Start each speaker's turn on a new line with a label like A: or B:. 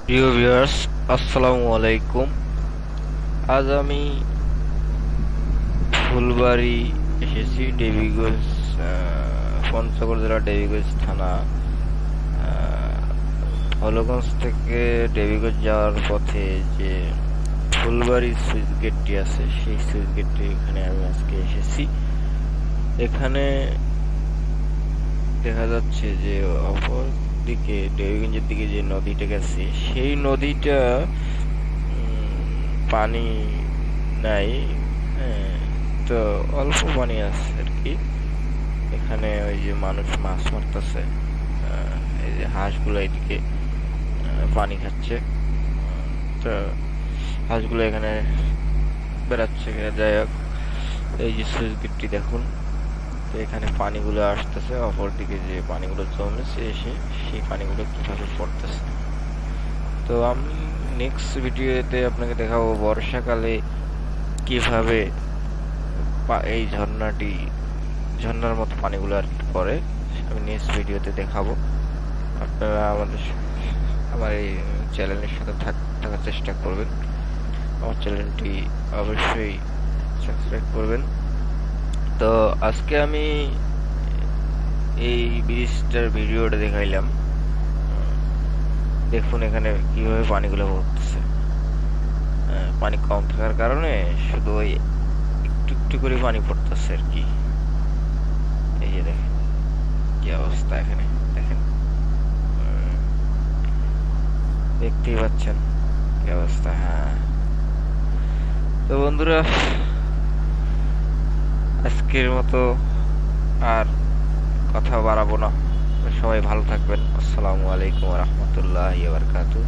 A: প্রিয় ভিউয়ার্স, আসসালামু আলাইকুম। আজ আমি ফুলবাড়ি এসেছি, দেবীগঞ্জ, পঞ্চগড় জেলা দেবীগঞ্জ থানা। হলগঞ্জ থেকে দেবীগঞ্জ যাওয়ার পথে যে ফুলবাড়ি সুইচ গেটটি আছে, সেই সুইচ গেটটি এখানে আমি আজকে এসেছি। এখানে দেখা যাচ্ছে যে অপর দিকে দেবীগঞ্জের দিকে যে নদীটা গেছে, সেই নদীটা পানি নাই, তো অল্প পানি আছে আর কি। এখানে ওই যে মানুষ মাছ মারতেছে, এই যে হাঁসগুলো এদিকে পানি খাচ্ছে, তো হাঁসগুলো এখানে বেড়াচ্ছে। যাই হোক, এই যে সুইচ গেটটি দেখুন, তো এখানে পানিগুলো আসতেছে, অপর দিকে যে পানিগুলো জমেছে এসে সেই পানিগুলো কিভাবে পড়তেছে। তো আমি নেক্সট ভিডিওতে আপনাকে দেখাবো বর্ষাকালে কিভাবে এই ঝর্ণার মতো পানিগুলো আর কি পড়ে। আমি নেক্সট ভিডিওতে দেখাবো। আপনারা আমার এই চ্যানেলের সাথে থাকার চেষ্টা করবেন। আমার চ্যানেলটি অবশ্যই সাবস্ক্রাইব করবেন। তো আজকে আমি এই ব্রিজটার ভিডিওটা দেখাইলাম। দেখুন এখানে কিভাবে পানিগুলো পড়তেছে। পানি কম থাকার কারণে শুধু ওই একটু একটু করে পানি পড়তেছে আর কি। এই যে দেখেন কি অবস্থা, এখানে দেখেন, দেখতেই পাচ্ছেন কি অবস্থা। হ্যাঁ, তো বন্ধুরা, আজকের মতো আর কথা বাড়াবো না। সবাই ভালো থাকবেন। আসসালামু আলাইকুম ওয়া রাহমাতুল্লাহি ওয়া বারাকাতুহু।